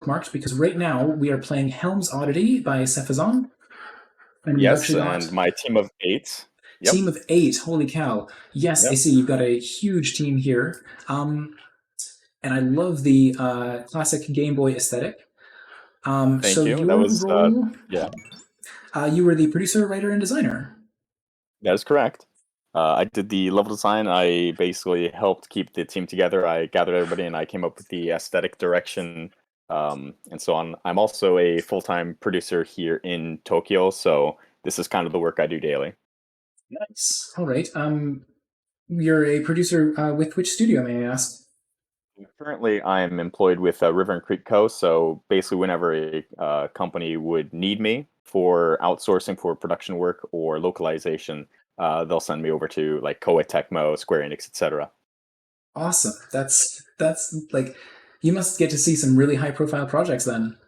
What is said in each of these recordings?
bookmarked because right now we are playing Helm's Oddity by Sephazon. And Yes, and my team of 8. Yep. Team of 8. Holy cow. Yes, I Yep. see. You've got a huge team here. And I love the classic Game Boy aesthetic. So Thank you. That your was role, yeah, you were the producer, writer, and designer. that is correct. I did the level design. I basically helped keep the team together. I gathered everybody, and I came up with the aesthetic direction, and so on. I'm also a full-time producer here in Tokyo, so this is kind of the work I do daily. Nice. All right. You're a producer with which studio, may I ask? Currently, I'm employed with River and Creek Co. So basically, whenever a company would need me for outsourcing for production work or localization, they'll send me over to like Koei Tecmo, Square Enix, etc. Awesome. That's like you must get to see some really high profile projects then.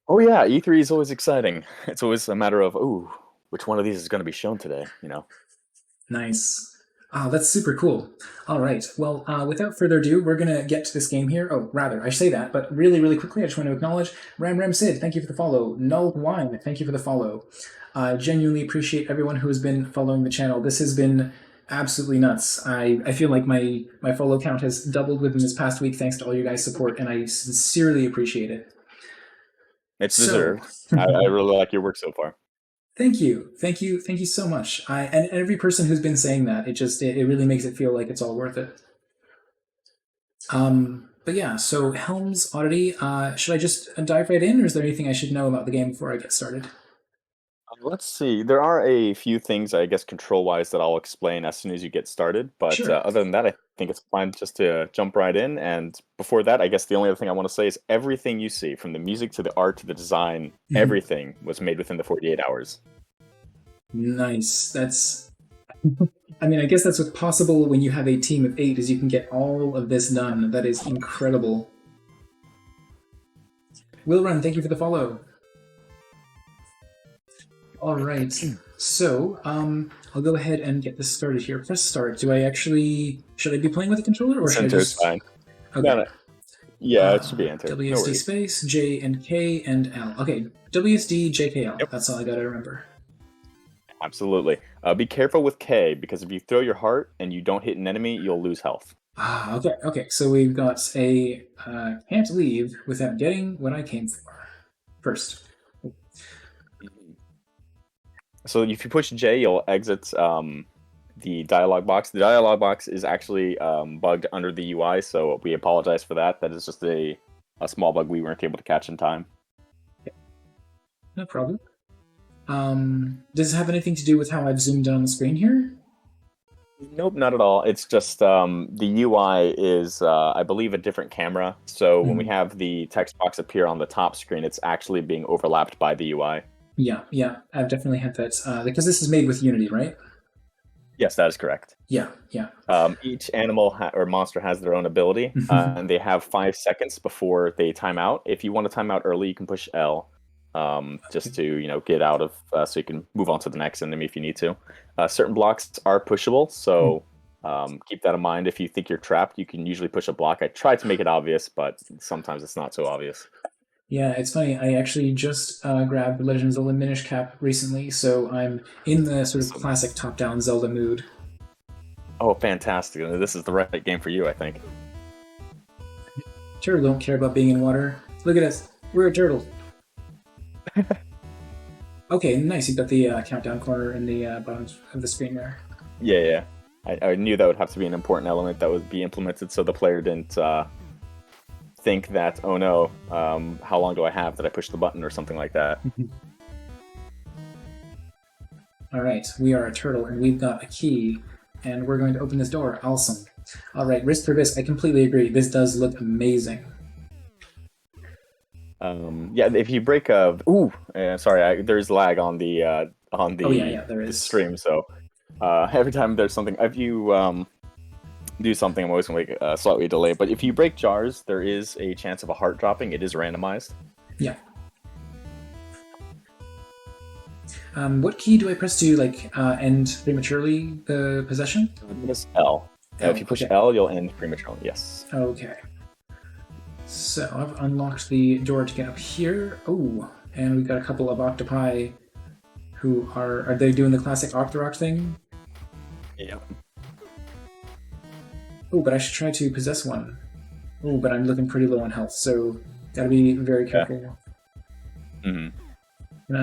Oh yeah, E3 is always exciting. It's always a matter of, ooh, which one of these is going to be shown today, you know? Nice. Oh, that's super cool. All right. Well, without further ado, we're going to get to this game here. Oh, rather, I say that, but really, really quickly, I just want to acknowledge Ram Ram Sid, thank you for the follow. Null Wine, thank you for the follow. I genuinely appreciate everyone who has been following the channel. This has been absolutely nuts. I feel like my follow count has doubled within this past week thanks to all you guys' support, and I sincerely appreciate it. It's So, deserved. I really like your work so far. thank you so much. And every person who's been saying that, it really makes it feel like it's all worth it. But yeah, so Helm's Oddity. Should I just dive right in, or is there anything I should know about the game before I get started? Let's see. There are a few things, I guess, control-wise that I'll explain as soon as you get started. But Sure. other than that, I think it's fine just to jump right in. And before that, I guess the only other thing I want to say is everything you see, from the music to the art to the design, Mhm. everything was made within the 48 hours. Nice. That's. I mean, I guess that's what's possible when you have a team of 8, is you can get all of this done. That is incredible. Will Run, thank you for the follow. All right. So, I'll go ahead and get this started here. Press start. Should I be playing with a controller, or should I Center is just? fine. No, Okay. no. Yeah, it should be enter. No WSD worries. space J and K and L. Okay, WSD JKL. Yep, That's all I gotta remember. absolutely. Be careful with K, because if you throw your heart and you don't hit an enemy, you'll lose health. Okay. So we've got a can't leave without getting what I came for. First. So if you push J, you'll exit the dialog box. The dialog box is actually bugged under the UI, so we apologize for that. That is just a small bug we weren't able to catch in time. No problem. Does it have anything to do with how I've zoomed in on the screen here? Nope, not at all. It's just the UI is, I believe, a different camera. So when we Mhm. have the text box appear on the top screen, it's actually being overlapped by the UI. Yeah. I've definitely had that because this is made with Unity, right? Yes, that is correct. Yeah. Each animal or monster has their own ability, and they have 5 seconds before they time out. If you want to time out early, you can push L, just to get out of, so you can move on to the next enemy if you need to. Certain blocks are pushable, so keep that in mind. If you think you're trapped, you can usually push a block. I try to make it obvious, but sometimes it's not so obvious. Yeah, it's funny. I actually just grabbed Legend of Zelda Minish Cap recently, so I'm in the sort of So, classic top-down Zelda mood. oh, fantastic! This is the right game for you, I think. Turtle don't care about being in water. Look at us. We're a turtle. Okay, nice. You've got the countdown corner in the bottom of the screen there. Yeah. I knew that would have to be an important element that would be implemented, so the player didn't think that, oh no, how long do I have? Did I push the button or something like that? All right, we are a turtle, and we've got a key, and we're going to open this door. Awesome. All right, risk per bisque. I completely agree. This does look amazing. Yeah, if you break a, sorry, there's lag on the Oh yeah, there the is. stream, so every time there's something, if you do something, I'm always gonna make a slightly delay. But if you break jars, there is a chance of a heart dropping. It is randomized. Yeah. What key do I press to end prematurely the possession? Press L. If L. you push Okay. L, you'll end prematurely. Yes. Okay. So I've unlocked the door to get up here. Oh, and we've got a couple of octopi who are they doing the classic Octorok thing? Yeah. Oh, but I should try to possess one. Oh, but I'm looking pretty low on health, so gotta be very careful. Yeah. Mm-hmm. Can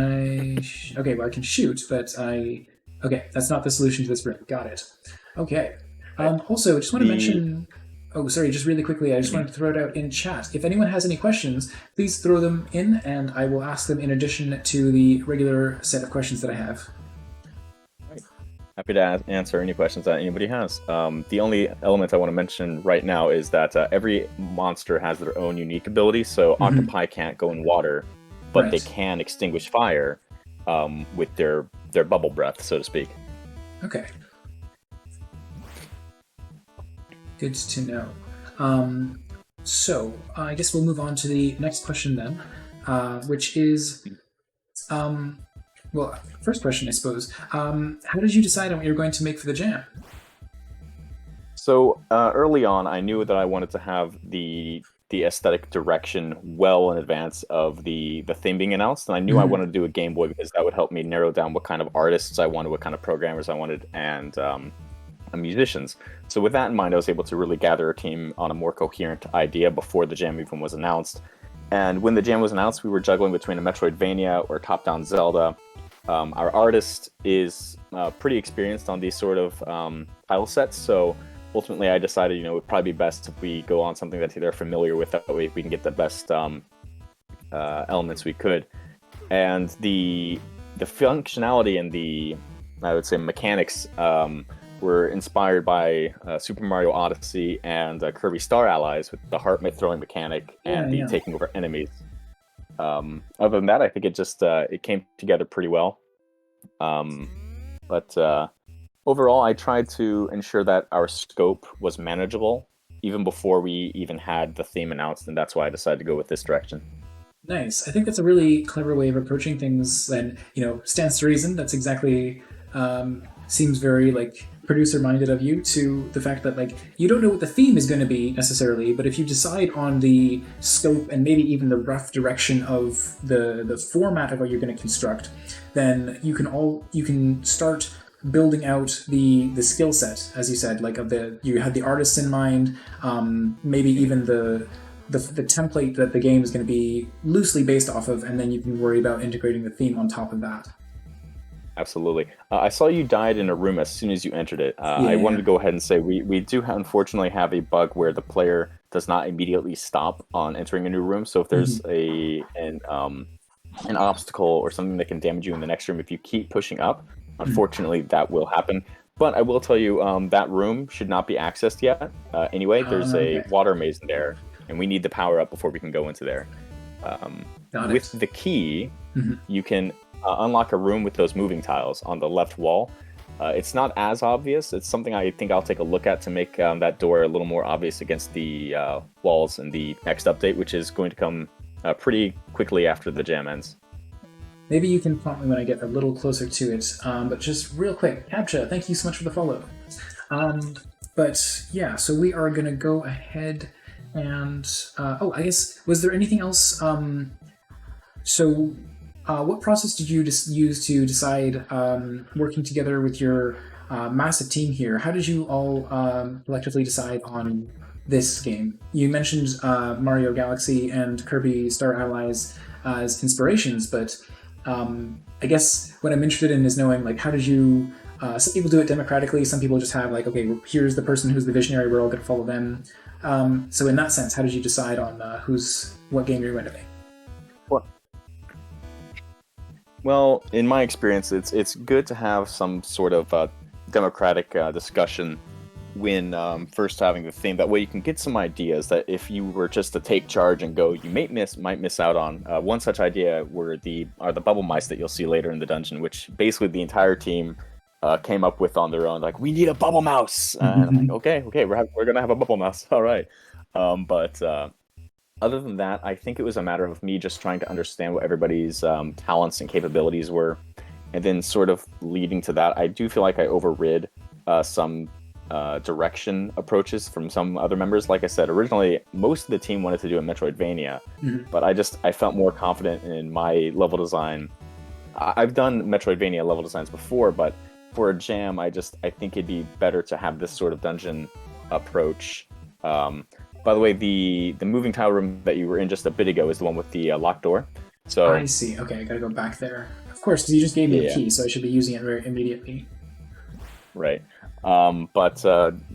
I... Okay, well I can shoot, but I... Okay, that's not the solution to this room. Got it. Okay. Also, I just want to mention... Oh, sorry, just really quickly, I just wanted to throw it out in chat. If anyone has any questions, please throw them in, and I will ask them in addition to the regular set of questions that I have. Happy to answer any questions that anybody has. The only element I want to mention right now is that every monster has their own unique ability, so octopi can't go in water, but they can extinguish fire with their bubble breath, so to speak. Okay. Good to know. So I guess we'll move on to the next question then, which is, well, first question, I suppose. How did you decide on what you're going to make for the jam? So early on, I knew that I wanted to have the aesthetic direction well in advance of the theme being announced, and I knew I wanted to do a Game Boy because that would help me narrow down what kind of artists I wanted, what kind of programmers I wanted, and musicians. So with that in mind, I was able to really gather a team on a more coherent idea before the jam even was announced. And when the jam was announced, we were juggling between a Metroidvania or top-down Zelda. Our artist is pretty experienced on these sort of title sets, so ultimately I decided, it would probably be best if we go on something that they're familiar with, that way we can get the best elements we could. And the functionality and the, I would say, mechanics were inspired by Super Mario Odyssey and Kirby Star Allies, with the heart throwing mechanic and the taking over enemies. Other than that, I think it just it came together pretty well. But overall, I tried to ensure that our scope was manageable even before we even had the theme announced, and that's why I decided to go with this direction. Nice. I think that's a really clever way of approaching things, and stands to reason. That's exactly seems very producer-minded of you, to the fact that you don't know what the theme is going to be necessarily, but if you decide on the scope and maybe even the rough direction of the format of what you're going to construct, then you can start building out the skill set, as you said, you had the artists in mind, maybe even the template that the game is going to be loosely based off of, and then you can worry about integrating the theme on top of that. Absolutely. I saw you died in a room as soon as you entered it. I wanted to go ahead and say we do unfortunately have a bug where the player does not immediately stop on entering a new room. So if there's an obstacle or something that can damage you in the next room, if you keep pushing up, unfortunately that will happen. But I will tell you, that room should not be accessed yet. Anyway, there's a water maze in there, and we need the power up before we can go into there. With the key, you can unlock a room with those moving tiles on the left wall. It's not as obvious. It's something I think I'll take a look at to make that door a little more obvious against the walls in the next update, which is going to come pretty quickly after the jam ends. Maybe you can prompt me when I get a little closer to it, but just real quick, Captcha, thank you so much for the follow. But yeah, so we are going to go ahead and... I guess, was there anything else? What process did you use to decide, working together with your massive team here, how did you all collectively decide on this game? You mentioned Mario Galaxy and Kirby Star Allies as inspirations, but I guess what I'm interested in is knowing, how did you... some people do it democratically, some people just have, okay, well, here's the person who's the visionary, we're all going to follow them. So in that sense, how did you decide on what game you're going to make? Well, in my experience, it's good to have some sort of democratic discussion when first having the theme. That way you can get some ideas that if you were just to take charge and go, you might miss out on. One such idea are the bubble mice that you'll see later in the dungeon, which basically the entire team came up with on their own. We need a bubble mouse! And I'm like, okay, we're going to have a bubble mouse. All right. But other than that, I think it was a matter of me just trying to understand what everybody's talents and capabilities were. And then sort of leading to that, I do feel like I overrid some direction approaches from some other members. Like I said, originally most of the team wanted to do a Metroidvania, but I felt more confident in my level design. I've done Metroidvania level designs before, but for a jam, I think it'd be better to have this sort of dungeon approach. By the way, the moving tile room that you were in just a bit ago is the one with the locked door. So I see. Okay, I gotta go back there. Of course, because you just gave me a key, so I should be using it very immediately. Right. But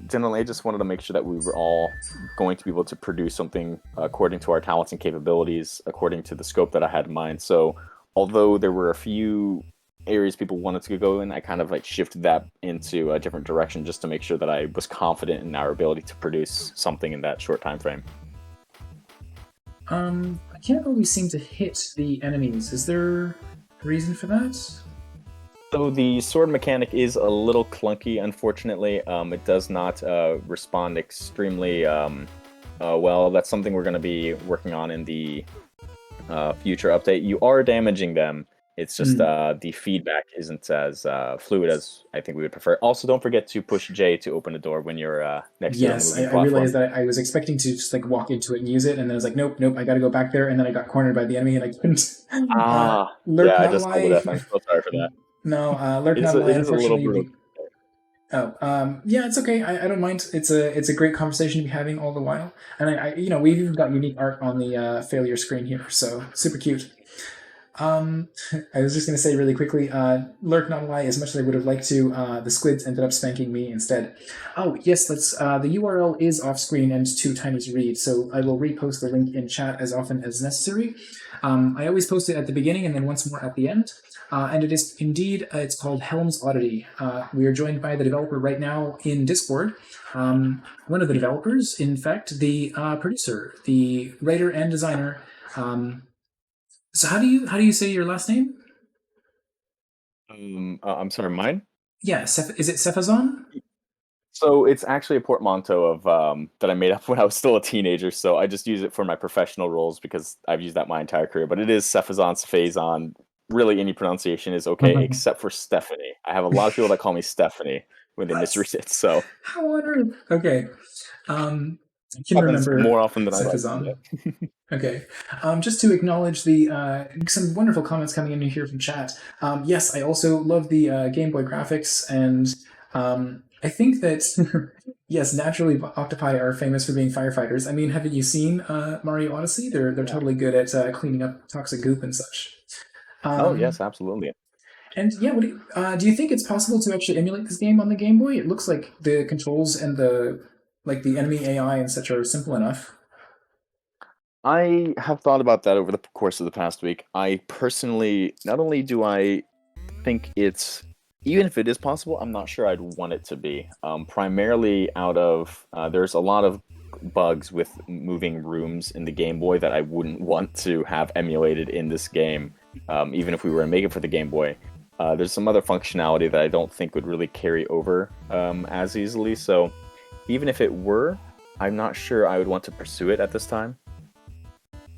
generally, I just wanted to make sure that we were all going to be able to produce something according to our talents and capabilities, according to the scope that I had in mind. So although there were a few areas people wanted to go in, I kind of like shifted that into a different direction just to make sure that I was confident in our ability to produce something in that short time frame. I can't always seem to hit the enemies. Is there a reason for that? So the sword mechanic is a little clunky, unfortunately. It does not respond extremely well. That's something we're going to be working on in the future update. You are damaging them. It's just the feedback isn't as fluid as I think we would prefer. Also, don't forget to push J to open the door when you're next to the moving platform. I realized that I was expecting to just like walk into it and use it, and then I was like, nope, I got to go back there, and then I got cornered by the enemy, and I couldn't. Lurk yeah, not I just lie. told it. I'm so sorry for that. No, lurk not lie. It is a little Unfortunately, brutal. yeah, it's okay. I don't mind. It's a great conversation to be having all the while, and we've even got unique art on the failure screen here, so super cute. I was just going to say really quickly, lurk not lie, as much as I would have liked to, the squids ended up spanking me instead. Oh, yes, let's, the URL is off screen and too tiny to read, so I will repost the link in chat as often as necessary. I always post it at the beginning and then once more at the end. And it is indeed, it's called Helm's Oddity. We are joined by the developer right now in Discord. One of the developers, in fact, the producer, the writer and designer. So how do you say your last name? I'm sorry, mine? Yeah, is it Sephazon? So it's actually a portmanteau of that I made up when I was still a teenager. So I just use it for my professional roles because I've used that my entire career. But it is Sephazon. Really, any pronunciation is okay except for Stephanie. I have a lot of people that call me Stephanie when they misread it. So how on earth? Okay, I can remember more often than Sephazon. I like. Okay, just to acknowledge the some wonderful comments coming in here from chat. Yes, I also love the Game Boy graphics, and I think that yes, naturally octopi are famous for being firefighters. I mean, haven't you seen Mario Odyssey? They're totally good at cleaning up toxic goop and such. Oh yes, absolutely. And yeah, do you think it's possible to actually emulate this game on the Game Boy? It looks like the controls and the enemy AI and such are simple enough. I have thought about that over the course of the past week. I personally, not only do I think it's, even if it is possible, I'm not sure I'd want it to be. Primarily out of, there's a lot of bugs with moving rooms in the Game Boy that I wouldn't want to have emulated in this game, even if we were to make it for the Game Boy. There's some other functionality that I don't think would really carry over as easily, so even if it were, I'm not sure I would want to pursue it at this time.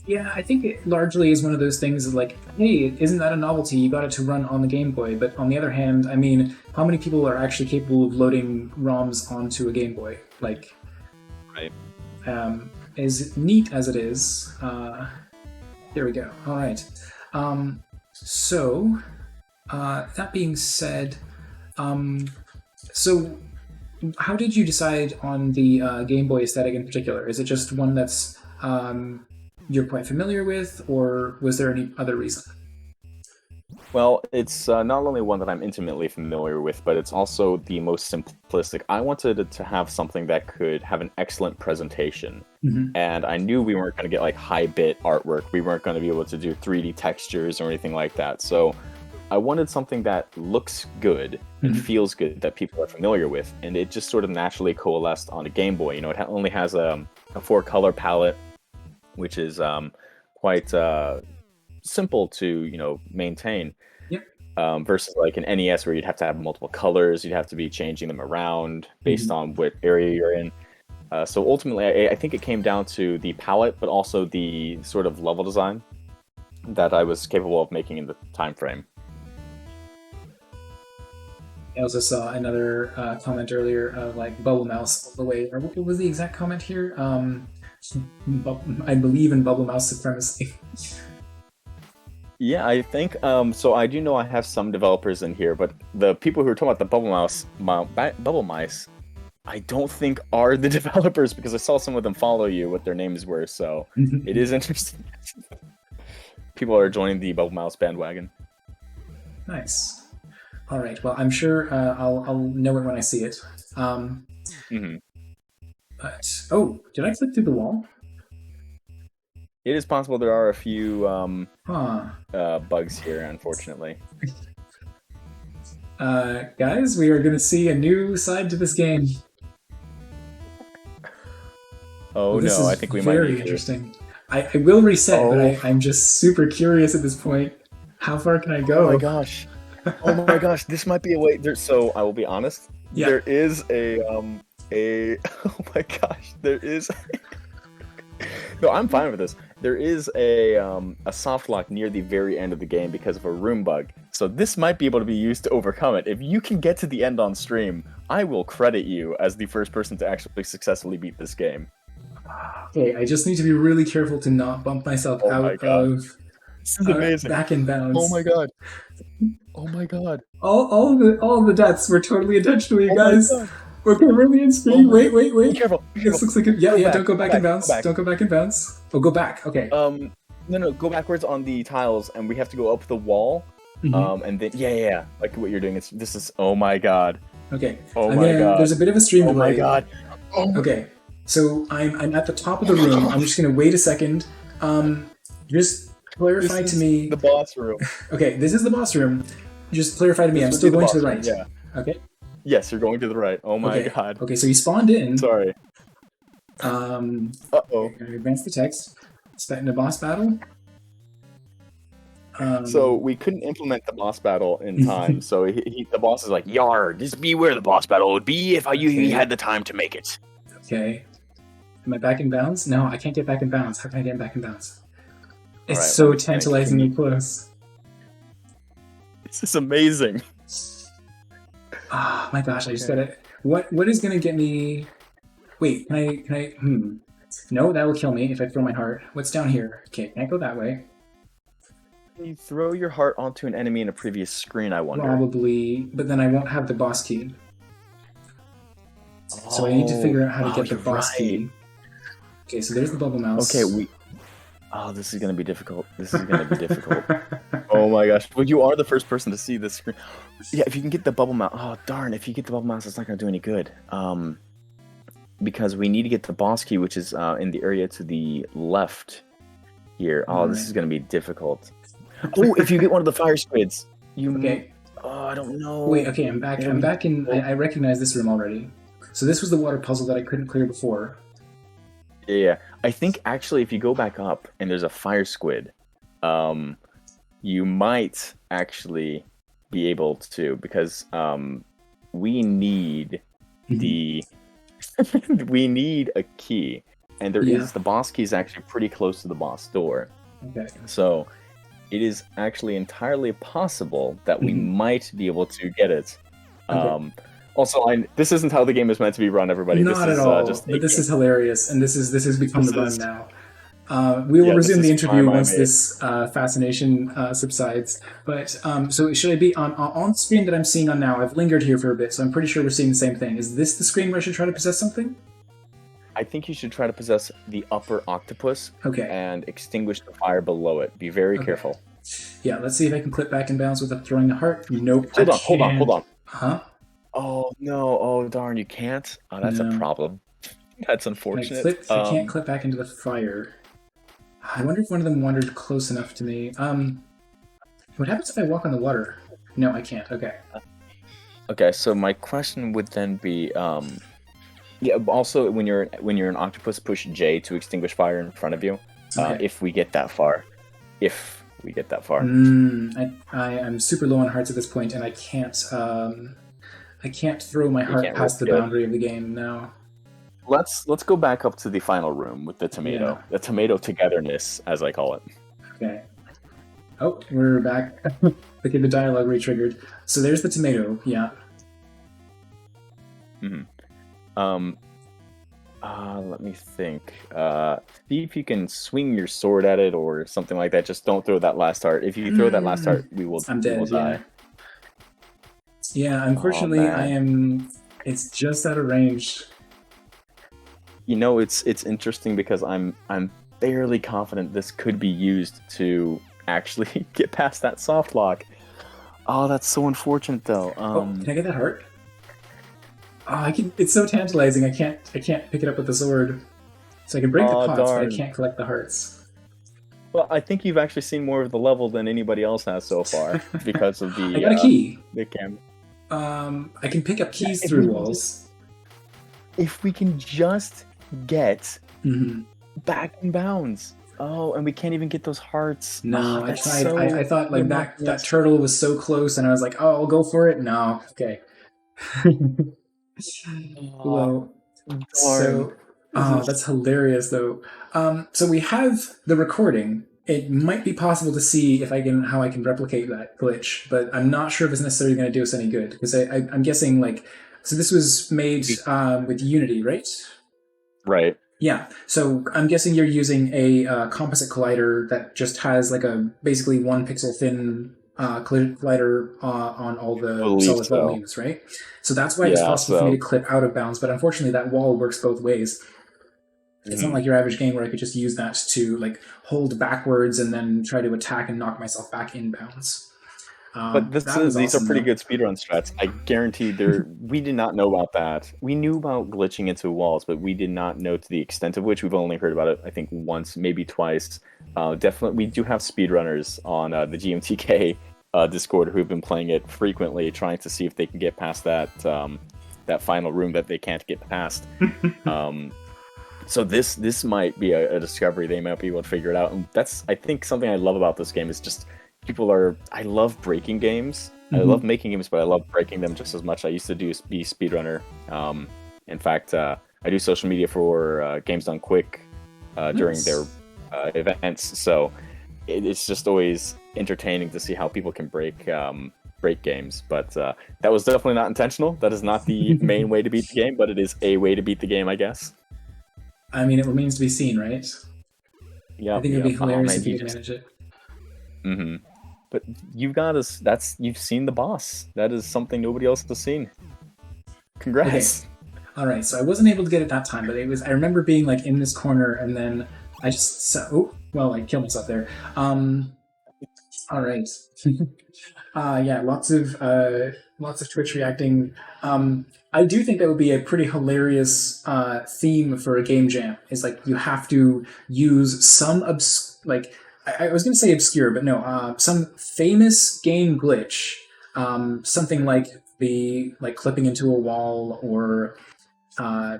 Yeah, I think it largely is one of those things like, hey, isn't that a novelty? You got it to run on the Game Boy. But on the other hand, I mean, how many people are actually capable of loading ROMs onto a Game Boy? Like, right. As neat as it is, there we go. All right. So, that being said, so how did you decide on the Game Boy aesthetic in particular? Is it just one that's you're quite familiar with, or was there any other reason? Well, it's not only one that I'm intimately familiar with, but it's also the most simplistic. I wanted it to have something that could have an excellent presentation. And I knew we weren't going to get like high-bit artwork. We weren't going to be able to do 3D textures or anything like that. So I wanted something that looks good and feels good that people are familiar with. And it just sort of naturally coalesced on a Game Boy. You know, it only has a 4-color palette, which is quite simple to maintain. Yep. Versus like an NES where you'd have to have multiple colors, you'd have to be changing them around based on what area you're in. So ultimately, I think it came down to the palette, but also the sort of level design that I was capable of making in the time frame. I also saw another comment earlier of like Bubble Mouse all the way, or what was the exact comment here? I believe in Bubble Mouse supremacy. Yeah, I think so. I do know I have some developers in here, but the people who are talking about the Bubble Mice, I don't think are the developers because I saw some of them follow you, what their names were. So it is interesting. People are joining the Bubble Mouse bandwagon. Nice. All right. Well, I'm sure I'll know it when I see it. But did I click through the wall? It is possible there are a few bugs here, unfortunately. Guys, we are going to see a new side to this game. Oh no, I think we might need to. Very interesting. I will reset, but I'm just super curious at this point. How far can I go? Oh my gosh. Oh my gosh, this might be a way. So I will be honest. Yeah. There is a oh my gosh, there is. No, I'm fine with this. There is a soft lock near the very end of the game because of a room bug. So this might be able to be used to overcome it. If you can get to the end on stream, I will credit you as the first person to actually successfully beat this game. Okay, I just need to be really careful to not bump myself out of this is amazing. Back in bounds. Oh my god. Oh my god. All the deaths were totally intentional, you guys. We're really in screen. Wait. Be careful. This looks like don't go back in bounds. Don't go back in bounds. Oh, go back. Okay. No, go backwards on the tiles, and we have to go up the wall. And then yeah, like what you're doing. This is oh my god. Okay. Oh my god. There's a bit of a stream delay. Oh my god. Okay. So I'm at the top of the room. I'm just gonna wait a second. Just clarify to me. The boss room. Okay, this is the boss room. Just clarify to me. I'm still going to the right. Yeah. Okay. Yes, you're going to the right. Oh my god. Okay, so you spawned in. Sorry. Uh-oh. Advance the text. Expecting a boss battle. So we couldn't implement the boss battle in time. So the boss is like, "Yar, just be where the boss battle would be if you had the time to make it." Okay. Am I back in bounds? No, I can't get back in bounds. How can I get back in bounds? It's right, so tantalizingly close. This is amazing. Oh my gosh, I just gotta... What is gonna get me... Wait, can I... No, that will kill me if I throw my heart. What's down here? Okay, can I go that way? Can you throw your heart onto an enemy in a previous screen, I wonder? Probably, but then I won't have the boss key. So I need to figure out how to get the boss key. Okay, so there's the bubble mouse. Okay, Oh, this is gonna be difficult. Oh my gosh. Well, you are the first person to see this screen. Yeah, if you can get the bubble mouse. Oh, darn. If you get the bubble mouse, it's not gonna do any good. Because we need to get the boss key, which is in the area to the left here. Oh, this is gonna be difficult. Oh, if you get one of the fire squids. Okay. Oh, I don't know. Wait, okay, I'm back. I'm back in... I recognize this room already. So this was the water puzzle that I couldn't clear before. Yeah, I think actually if you go back up and there's a fire squid, you might actually be able to, because we need we need a key, and the boss key is actually pretty close to the boss door. Okay. So it is actually entirely possible that we might be able to get it. Okay. Also, this isn't how the game is meant to be run, everybody. Not at all. But this is hilarious, and this has become the run now. We will resume the interview once this fascination subsides. But so should I be on the screen that I'm seeing on now? I've lingered here for a bit, so I'm pretty sure we're seeing the same thing. Is this the screen where I should try to possess something? I think you should try to possess the upper octopus. Okay. And extinguish the fire below it. Be very careful. Yeah. Let's see if I can clip back in bounds without throwing the heart. Nope. Hold on. Huh? Oh no! Oh darn! You can't. Oh, that's a problem. That's unfortunate. I can't clip back into the fire. I wonder if one of them wandered close enough to me. What happens if I walk on the water? No, I can't. Okay. Okay. So my question would then be, yeah. Also, when you're an octopus, push J to extinguish fire in front of you. Okay. If we get that far. I'm super low on hearts at this point, and I can't throw my heart past the boundary of the game now. Let's go back up to the final room with the tomato. Yeah. The tomato togetherness, as I call it. Okay. Oh, we're back. Okay, the dialogue re-triggered. So there's the tomato, yeah. Mhm. Let me think. See if you can swing your sword at it or something like that. Just don't throw that last heart. If you throw that last heart, I'm we will dead. die. Yeah. Oh Unfortunately, I man. am. It's just out of range. You know, it's interesting because I'm fairly confident this could be used to actually get past that soft lock. Oh, that's so unfortunate though. Oh, can I get that heart? Oh, I can. It's so tantalizing. I can't. I can't pick it up with the sword. So I can break the Oh pots, but I darn. can't collect the hearts. Well, I think you've actually seen more of the level than anybody else has so far because of I got a key. the camera. I can pick up Yeah, keys through walls. if we can just get Mm-hmm. back in bounds. Oh, and we can't even get those hearts. No, Oh, I that's tried. so I thought like that unlucky. turtle was so close, and I was like, oh, I'll go for it. No, okay. Oh, Well, darn. so This that's is hilarious though. So we have the recording. It might be possible to see if I can how I can replicate that glitch, but I'm not sure if it's necessarily going to do us any good because I'm guessing like so this was made with Unity, right? right. Yeah. So I'm guessing you're using a composite collider that just has like a basically 1 pixel thin collider on all the Believe solid so. volumes, right? So that's why it was Yeah, possible for me to so clip out of bounds. But unfortunately, that wall works both ways. It's not mhm. like your average game where I could just use that to like hold backwards and then try to attack and knock myself back in bounds. But That was these are awesome pretty though. good speedrun strats. I guarantee there we did not know about that. We knew about glitching into walls, but we did not know to the extent of which we've only heard about it, I think, once, maybe twice. Definitely, we do have speedrunners on the GMTK Discord who've been playing it frequently, trying to see if they can get past that final room that they can't get past. Um, so this might be a discovery. They might be able to figure it out, and that's I think something I love about this game is just people are. I love breaking games. I love Mhm. making games, but I love breaking them just as much. I used to be speedrunner. In fact, I do social media for Games Done Quick during their Nice. events. So it's just always entertaining to see how people can break games. But that was definitely not intentional. That is not the main way to beat the game, but it is a way to beat the game, I guess. I mean, it remains to be seen, right? I Yep, think it would be yep. Oh hilarious man, if you you could just. manage it. Hmm. But you've got us. That's you've seen the boss. That is something nobody else has seen. Okay, Congrats. all right. So I wasn't able to get it that time, but it was. I remember being like in this corner, and then I just. Oh, well, I killed myself there. All right. Yeah, lots of Twitch reacting. I do think that would be a pretty hilarious theme for a game jam. Is like you have to use some like I was going to say obscure, but no, some famous game glitch, something like the like clipping into a wall or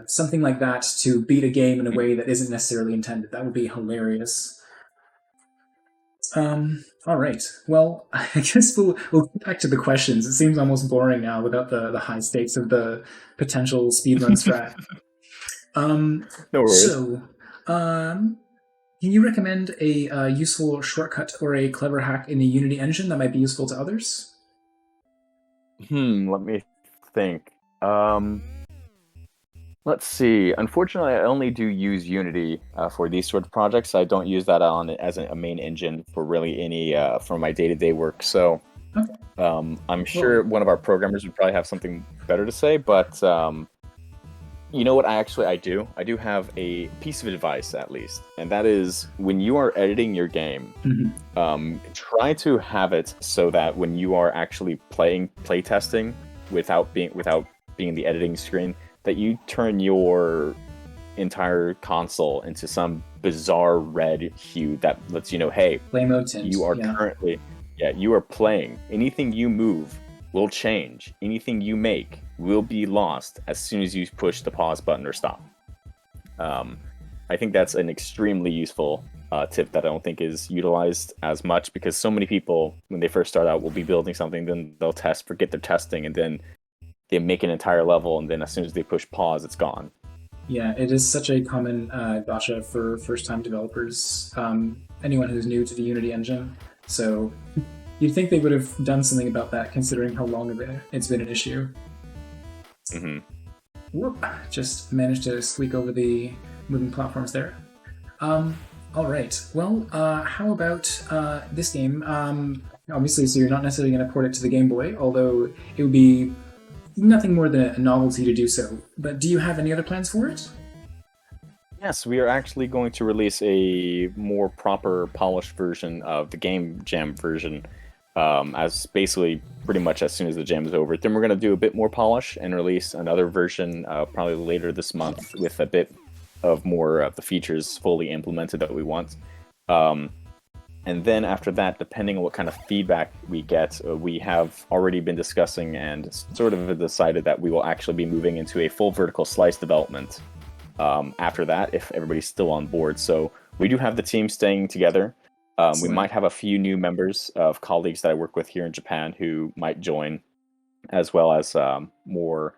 something like that to beat a game in a way that isn't necessarily intended. That would be hilarious. All right. Well, I guess we'll get back to the questions. It seems almost boring now without the high stakes of the potential speedrun strat. Um, No worries. so, um, can you recommend a useful shortcut or a clever hack in the Unity engine that might be useful to others? Let me think. Let's see. Unfortunately, I only do use Unity for these sort of projects. I don't use that on as a main engine for really any for my day-to-day work. So Okay. I'm Well, sure one of our programmers would probably have something better to say. But you know what? I do. I do have a piece of advice at least, and that is when you are editing your game, mhm. try to have it so that when you are actually play testing without being in the editing screen, that you turn your entire console into some bizarre red hue that lets you know, hey, Play mode tint. you are Yeah. currently, yeah, you are playing. Anything you move will change. Anything you make will be lost as soon as you push the pause button or stop. Um, I think that's an extremely useful tip that I don't think is utilized as much because so many people, when they first start out, will be building something, then they'll forget their testing, and then they make an entire level, and then as soon as they push pause, it's gone. Yeah, it is such a common gotcha for first-time developers. Anyone who's new to the Unity engine. So you'd think they would have done something about that, considering how long it's been an issue. Hmm. Whoop! Just managed to squeak over the moving platforms there. All right. Well, how about this game? Obviously, so you're not necessarily going to port it to the Game Boy, although it would be nothing more than a novelty to do so. But do you have any other plans for it? Yes, we are actually going to release a more proper, polished version of the Game Jam version, as basically pretty much as soon as the jam is over. Then we're going to do a bit more polish and release another version probably later this month with a bit of more of the features fully implemented that we want. And then after that, depending on what kind of feedback we get, we have already been discussing and sort of decided that we will actually be moving into a full vertical slice development after that, if everybody's still on board. So we do have the team staying together. We might have a few new members of colleagues that I work with here in Japan who might join, as well as more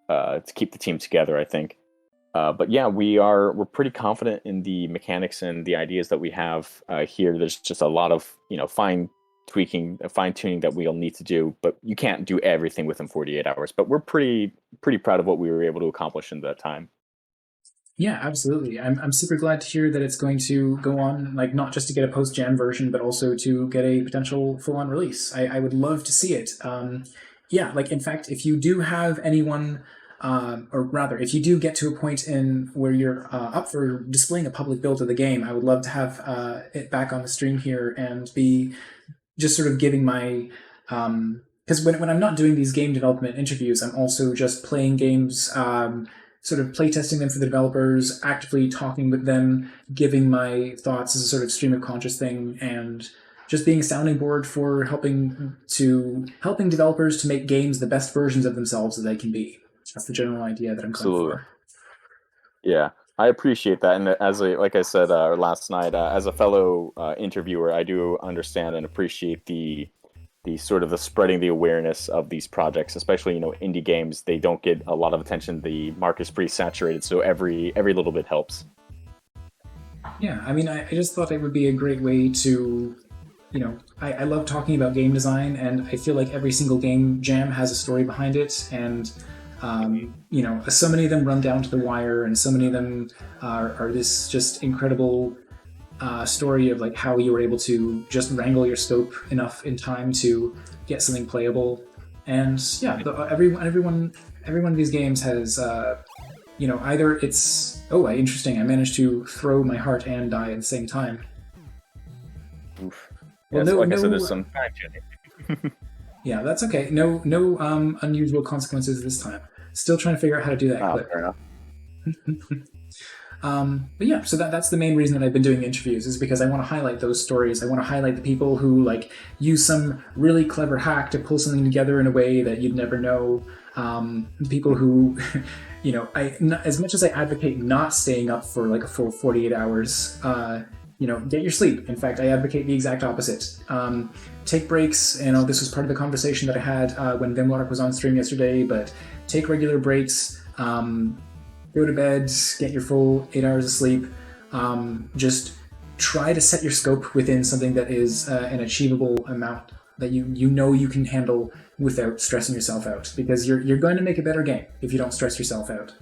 to keep the team together, I think. But yeah, we're pretty confident in the mechanics and the ideas that we have here. There's just a lot of fine tuning that we'll need to do, but you can't do everything within 48 hours. But we're pretty proud of what we were able to accomplish in that time. Yeah, absolutely. I'm super glad to hear that it's going to go on, like not just to get a post jam version, but also to get a potential full on release. I would love to see it. Yeah, like in fact, if you do have anyone, or rather, if you do get to a point in where you're up for displaying a public build of the game, I would love to have it back on the stream here and be just sort of giving my. Because when I'm not doing these game development interviews, I'm also just playing games, sort of playtesting them for the developers, actively talking with them, giving my thoughts as a sort of stream of conscious thing, and just being a sounding board for helping developers to make games the best versions of themselves that they can be. That's the general idea that I'm going for. Yeah, I appreciate that, and like I said last night, as a fellow interviewer, I do understand and appreciate the sort of the spreading the awareness of these projects, especially indie games. They don't get a lot of attention. The market is pretty saturated, so every little bit helps. Yeah, I mean, I just thought it would be a great way to, I love talking about game design, and I feel like every single game jam has a story behind it, and so many of them run down to the wire, and so many of them are this just incredible story of like how you were able to just wrangle your scope enough in time to get something playable. And yeah, every one of these games has either it's interesting, I managed to throw my heart and die at the same time. Oof. Well, yeah, like I said, there's some fine tuning. Yeah, that's okay. No unusual consequences this time. Still trying to figure out how to do that clip. Fair enough. But yeah, so that's the main reason that I've been doing interviews, is because I want to highlight those stories. I want to highlight the people who like use some really clever hack to pull something together in a way that you'd never know. People who, as much as I advocate not staying up for like a full 48 hours, get your sleep. In fact, I advocate the exact opposite. Take breaks. This was part of the conversation that I had when Vimlark was on stream yesterday, but take regular breaks. Go to bed, get your full 8 hours of sleep. Just try to set your scope within something that is an achievable amount that you can handle without stressing yourself out, because you're going to make a better game if you don't stress yourself out.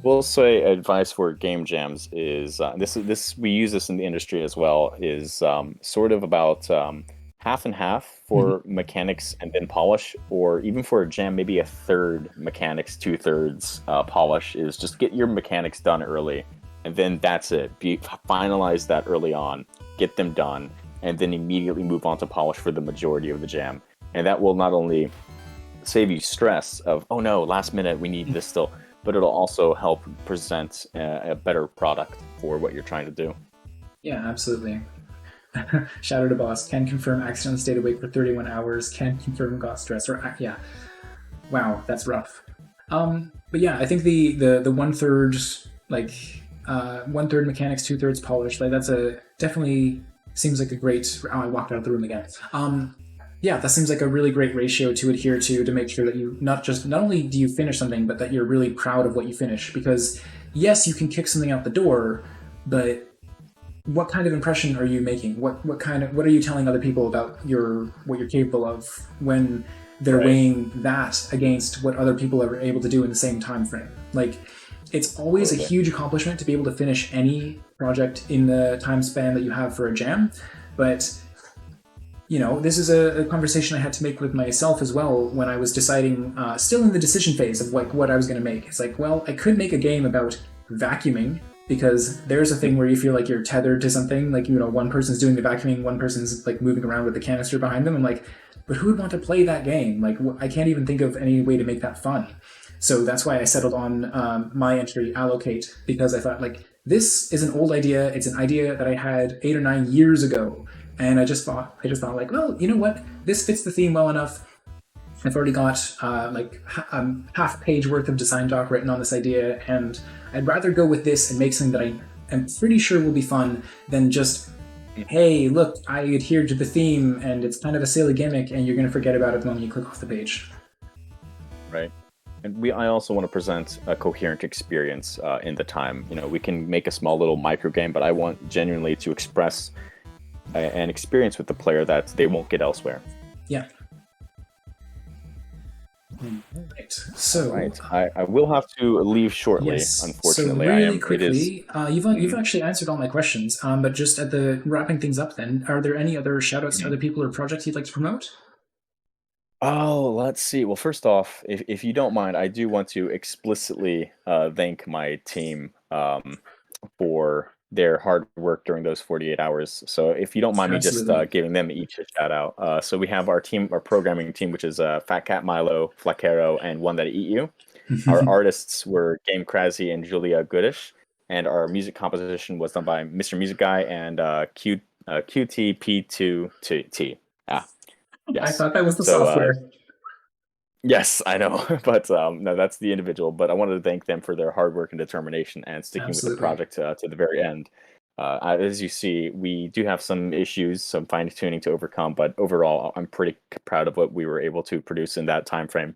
We'll say advice for game jams is this we use this in the industry as well, is sort of about half and half for mechanics and then polish, or even for a jam, maybe a third mechanics, 2/3 polish. Is just get your mechanics done early, and then that's it. Finalize that early on, get them done, and then immediately move on to polish for the majority of the jam. And that will not only save you stress of, oh no, last minute we need this still, but it'll also help present a better product for what you're trying to do. Yeah, absolutely. Shout out to boss. Can confirm accidentally stayed awake for 31 hours. Can confirm got stressed. Yeah. Wow, that's rough. But yeah, I think the 1/3 1/3 mechanics, 2/3 polish. Like that's definitely seems like a great. Oh, I walked out of the room again. Yeah, that seems like a really great ratio to adhere to make sure that you not only do you finish something, but that you're really proud of what you finish. Because yes, you can kick something out the door, but what kind of impression are you making? What are you telling other people about what you're capable of when they're Right. weighing that against what other people are able to do in the same time frame. Like, it's always a Absolutely. huge accomplishment to be able to finish any project in the time span that you have for a jam, but this is a conversation I had to make with myself as well when I was deciding, still in the decision phase of like what I was going to make. It's like, well, I could make a game about vacuuming because there's a thing where you feel like you're tethered to something. Like, one person's doing the vacuuming, one person's like moving around with the canister behind them. I'm like, but who would want to play that game? Like, I can't even think of any way to make that fun. So that's why I settled on my entry, allocate, because I thought like this is an old idea. It's an idea that I had 8 or 9 years ago, and I just thought like, well, you know what? This fits the theme well enough. I've already got half page worth of design doc written on this idea, and I'd rather go with this and make something that I am pretty sure will be fun than just, hey, look, I adhered to the theme, and it's kind of a silly gimmick, and you're going to forget about it the moment you click off the page. Right. And I also want to present a coherent experience in the time. We can make a small little micro game, but I want genuinely to express an experience with the player that they won't get elsewhere. Yeah. Right. So, right. I will have to leave shortly, yes. unfortunately. So really It is quickly, you've actually answered all my questions. But just at the wrapping things up, then, are there any other shout-outs to other people or projects you'd like to promote? Oh, let's see. Well, first off, if you don't mind, I do want to explicitly thank my team for their hard work during those 48 hours. So if you don't mind me just Absolutely. giving them each a shout out. So we have our programming team, which is fatcatmilo, Flaquero, and OneThatEatYou. Our artists were Gamekrazzy and JuliaGoodish, and our music composition was done by Mr. Music Guy and QTP2T. Ah, I yes. thought that was the So software. yes, I know, but no, that's the individual. But I wanted to thank them for their hard work and determination and sticking with the Absolutely. project to the very end. As you see, we do have some issues, some fine tuning to overcome, but overall, I'm pretty proud of what we were able to produce in that time frame.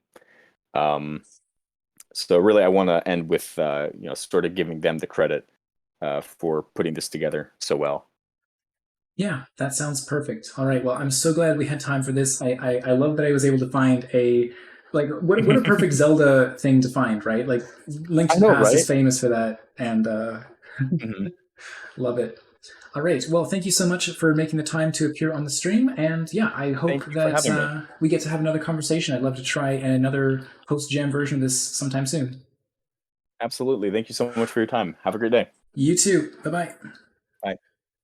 So really, I want to end with sort of giving them the credit for putting this together so well. Yeah, that sounds perfect. All right. Well, I'm so glad we had time for this. I love that I was able to find a like what a perfect Zelda thing to find, right? Like Link I to the know, Past is right? famous for that, and Mhm. love it. All right. Well, thank you so much for making the time to appear on the stream, and yeah, I hope Thank you for that having me. we get to have another conversation. I'd love to try another post jam version of this sometime soon. Absolutely. Thank you so much for your time. Have a great day. You too. Bye bye.